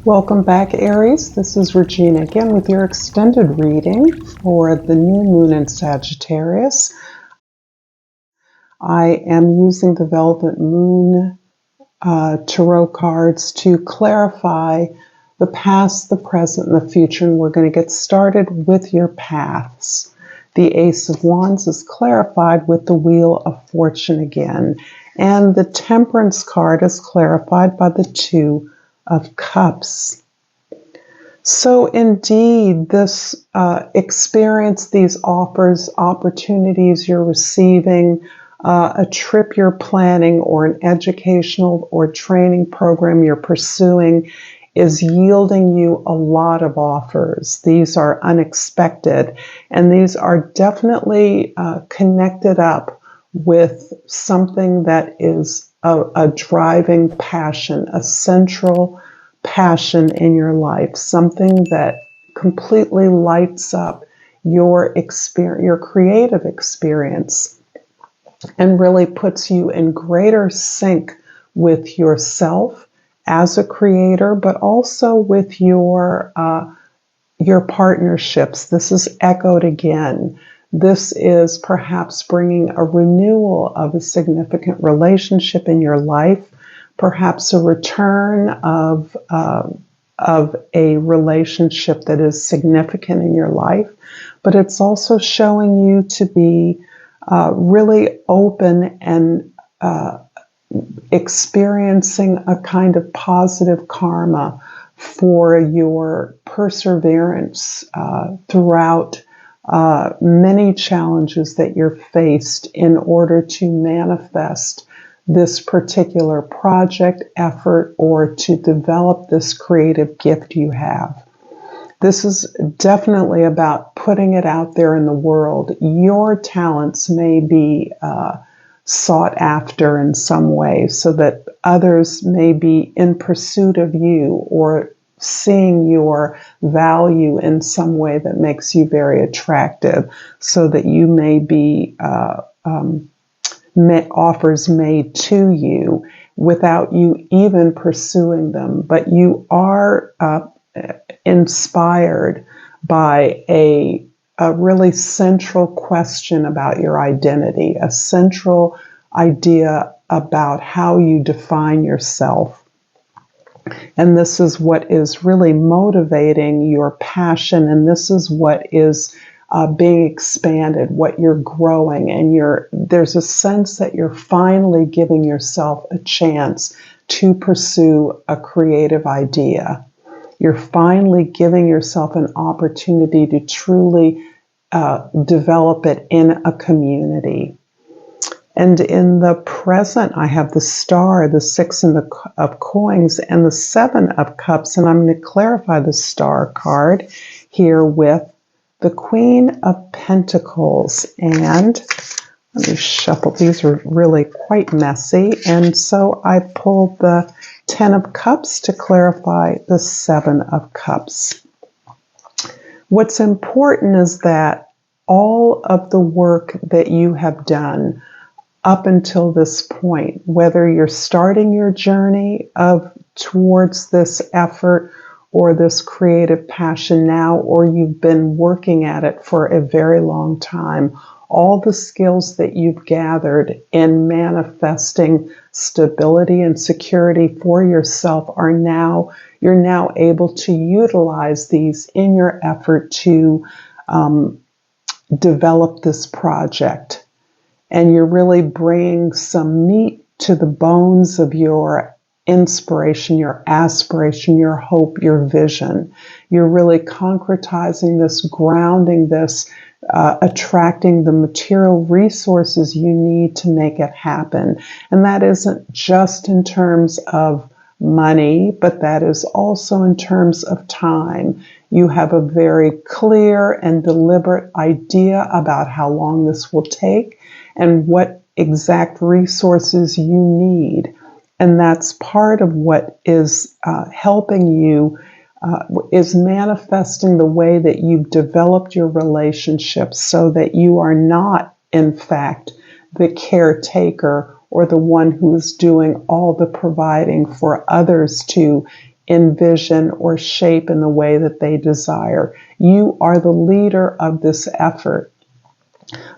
Welcome back, Aries. This is Regina again with your extended reading for the new moon in Sagittarius. I am using the Velvet Moon tarot cards to clarify the past, the present, and the future, and we're going to get started with your paths. The Ace of Wands is clarified with the Wheel of Fortune again, and the Temperance card is clarified by the Two of Cups. So indeed, this experience, these offers, opportunities you're receiving, a trip you're planning, or an educational or training program you're pursuing is yielding you a lot of offers. These are unexpected, and these are definitely connected up with something that is a driving passion, a central passion in your life, something that completely lights up your experience, your creative experience, and really puts you in greater sync with yourself as a creator, but also with your partnerships. This is echoed again. This is perhaps bringing a renewal of a significant relationship in your life, perhaps a return of a relationship that is significant in your life, but it's also showing you to be really open and experiencing a kind of positive karma for your perseverance throughout many challenges that you're faced in order to manifest this particular project, effort, or to develop this creative gift you have. This is definitely about putting it out there in the world. Your talents may be sought after in some way so that others may be in pursuit of you or seeing your value in some way that makes you very attractive, so that you may be offers made to you without you even pursuing them, but you are inspired by a really central question about your identity, a central idea about how you define yourself. And this is what is really motivating your passion, and this is what is being expanded, what you're growing, and there's a sense that you're finally giving yourself a chance to pursue a creative idea. You're finally giving yourself an opportunity to truly develop it in a community. And in the present, I have the Star, the Six of Coins, and the Seven of Cups, and I'm going to clarify the Star card here with the Queen of Pentacles. And let me shuffle. These are really quite messy. And so I pulled the Ten of Cups to clarify the Seven of Cups. What's important is that all of the work that you have done up until this point, whether you're starting your journey towards this effort or this creative passion now, or you've been working at it for a very long time, all the skills that you've gathered in manifesting stability and security for yourself you're now able to utilize these in your effort to develop this project. And you're really bringing some meat to the bones of your inspiration, your aspiration, your hope, your vision. You're really concretizing this, grounding this, attracting the material resources you need to make it happen. And that isn't just in terms of money, but that is also in terms of time. You have a very clear and deliberate idea about how long this will take and what exact resources you need. And that's part of what is helping you, is manifesting the way that you've developed your relationships so that you are not, in fact, the caretaker or the one who is doing all the providing for others to envision or shape in the way that they desire. You are the leader of this effort.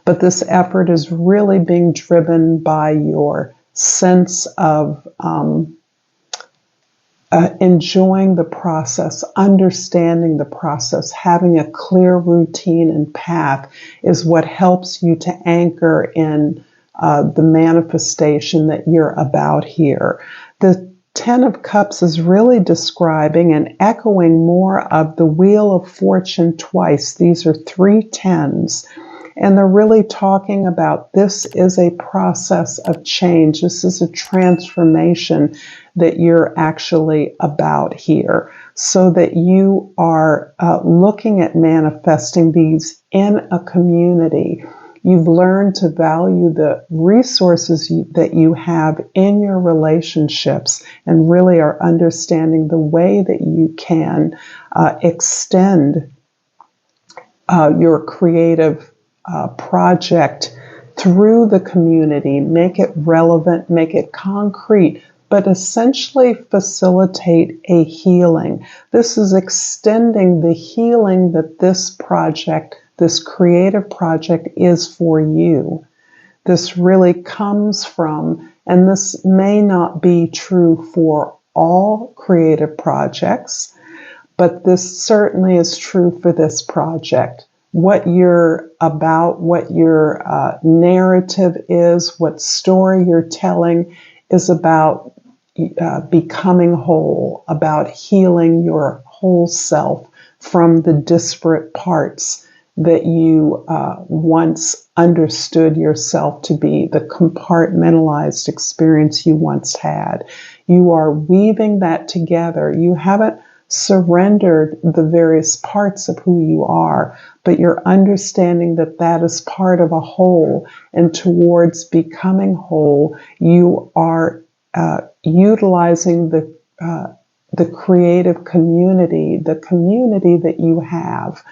But this effort is really being driven by your sense of enjoying the process, understanding the process, having a clear routine and path is what helps you to anchor in the manifestation that you're about here. The Ten of Cups is really describing and echoing more of the Wheel of Fortune twice. These are 3 tens. And they're really talking about this is a process of change. This is a transformation that you're actually about here, so that you are looking at manifesting these in a community. You've learned to value the resources that you have in your relationships and really are understanding the way that you can extend your creative project through the community, make it relevant, make it concrete, but essentially facilitate a healing. This is extending the healing that this project, this creative project, is for you. This really comes from, and this may not be true for all creative projects, but this certainly is true for this project. What you're about, what your narrative is, what story you're telling is about becoming whole, about healing your whole self from the disparate parts that you once understood yourself to be, the compartmentalized experience you once had. You are weaving that together. You haven't surrendered the various parts of who you are, but you're understanding that that is part of a whole, and towards becoming whole, you are utilizing the creative community, the community that you have,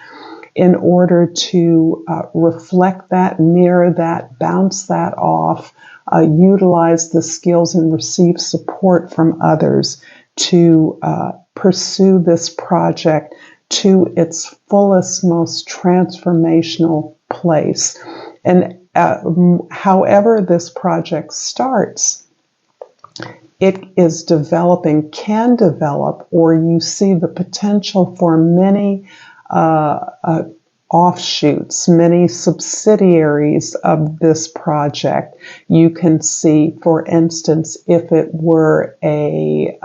in order to reflect that, mirror that, bounce that off, utilize the skills and receive support from others to pursue this project to its fullest, most transformational place. And however this project starts, it is developing, can develop, or you see the potential for many offshoots, many subsidiaries of this project. You can see, for instance, if it were a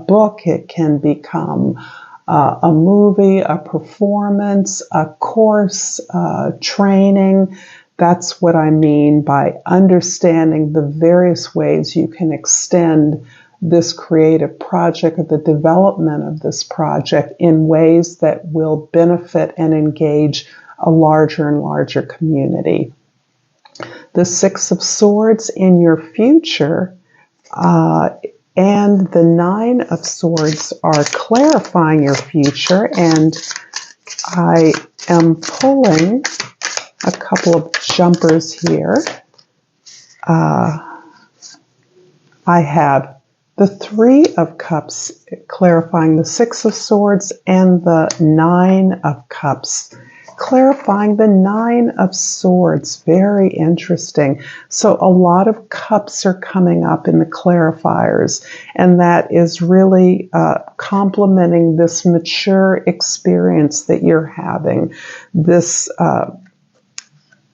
book, it can become a movie, a performance, a course, training. That's what I mean by understanding the various ways you can extend this creative project or the development of this project in ways that will benefit and engage a larger and larger community. The Six of Swords in your future and the Nine of Swords are clarifying your future, and I am pulling a couple of jumpers here. I have the Three of Cups clarifying the Six of Swords and the Nine of Cups clarifying the Nine of Swords. Very interesting. So a lot of cups are coming up in the clarifiers, and that is really complementing this mature experience that you're having, this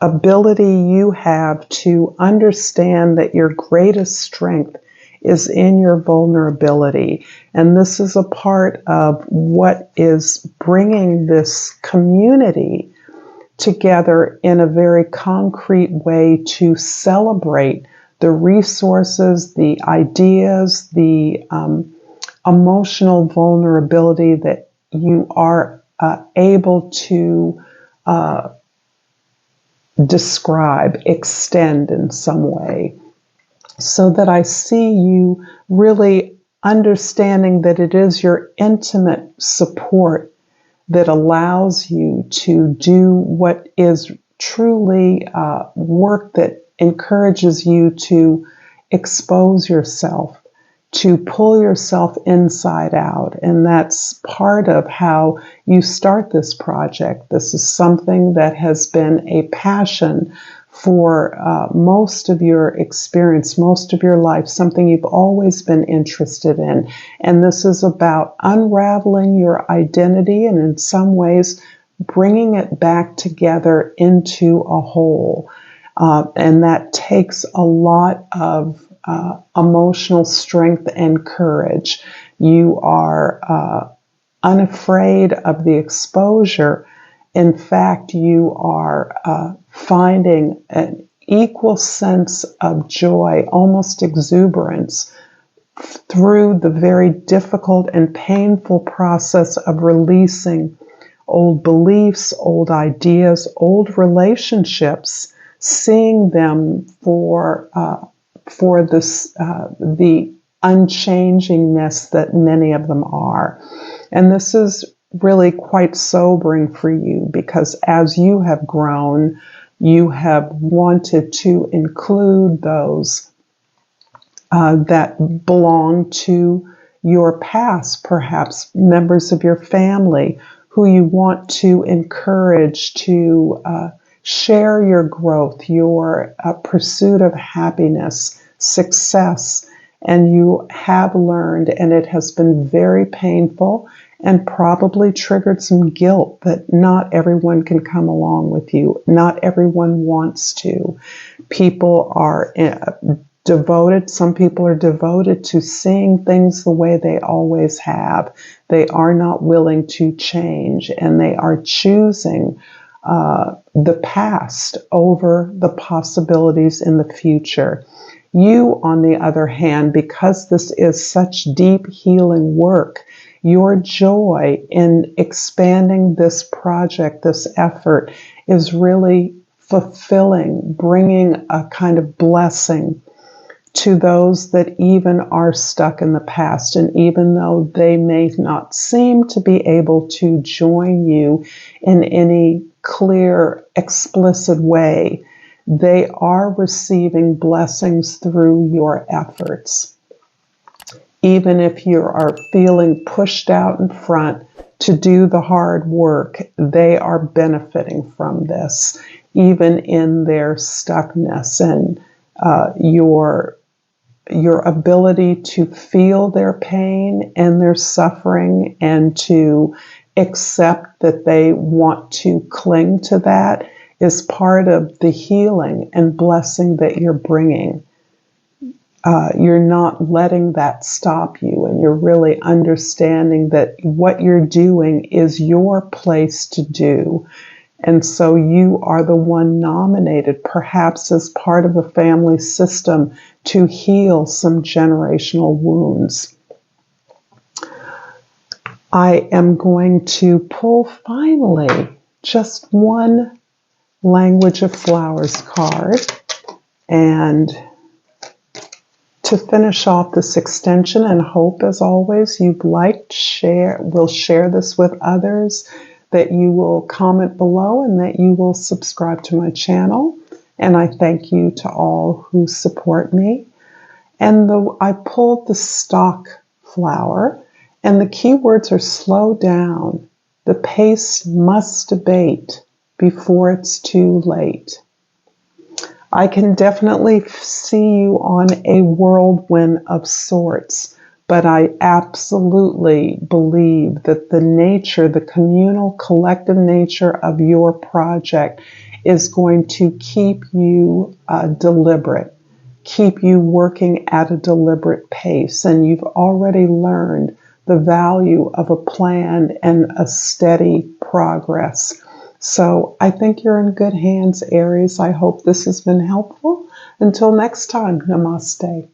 ability you have to understand that your greatest strength is in your vulnerability. And this is a part of what is bringing this community together in a very concrete way to celebrate the resources, the ideas, the emotional vulnerability that you are able to describe, extend in some way. So that I see you really understanding that it is your intimate support that allows you to do what is truly work that encourages you to expose yourself, to pull yourself inside out. And that's part of how you start this project. This is something that has been a passion for most of your experience, most of your life, something you've always been interested in. And this is about unraveling your identity and in some ways bringing it back together into a whole. And that takes a lot of emotional strength and courage. You are unafraid of the exposure. In fact, you are finding an equal sense of joy, almost exuberance, through the very difficult and painful process of releasing old beliefs, old ideas, old relationships, seeing them for this the unchangingness that many of them are. And this is really quite sobering for you, because as you have grown, you have wanted to include those that belong to your past, perhaps members of your family who you want to encourage to share your growth, your pursuit of happiness, success. And you have learned, and it has been very painful and probably triggered some guilt that not everyone can come along with you. Not everyone wants to. People are devoted, some people are devoted to seeing things the way they always have. They are not willing to change, and they are choosing the past over the possibilities in the future. You, on the other hand, because this is such deep healing work, your joy in expanding this project, this effort, is really fulfilling, bringing a kind of blessing to those that even are stuck in the past. And even though they may not seem to be able to join you in any clear, explicit way, they are receiving blessings through your efforts. Even if you are feeling pushed out in front to do the hard work, they are benefiting from this, even in their stuckness. And your ability to feel their pain and their suffering and to accept that they want to cling to that is part of the healing and blessing that you're bringing. You're not letting that stop you, and you're really understanding that what you're doing is your place to do. And so you are the one nominated, perhaps as part of a family system, to heal some generational wounds. I am going to pull finally just one Language of Flowers card, and to finish off this extension, and hope, as always, you've liked, will share this with others, that you will comment below, and that you will subscribe to my channel. And I thank you to all who support me. And I pulled the stock flower, and the keywords are slow down. The pace must abate before it's too late. I can definitely see you on a whirlwind of sorts, but I absolutely believe that the nature, the communal, collective nature of your project is going to keep you deliberate, keep you working at a deliberate pace. And you've already learned the value of a plan and a steady progress. So I think you're in good hands, Aries. I hope this has been helpful. Until next time, namaste.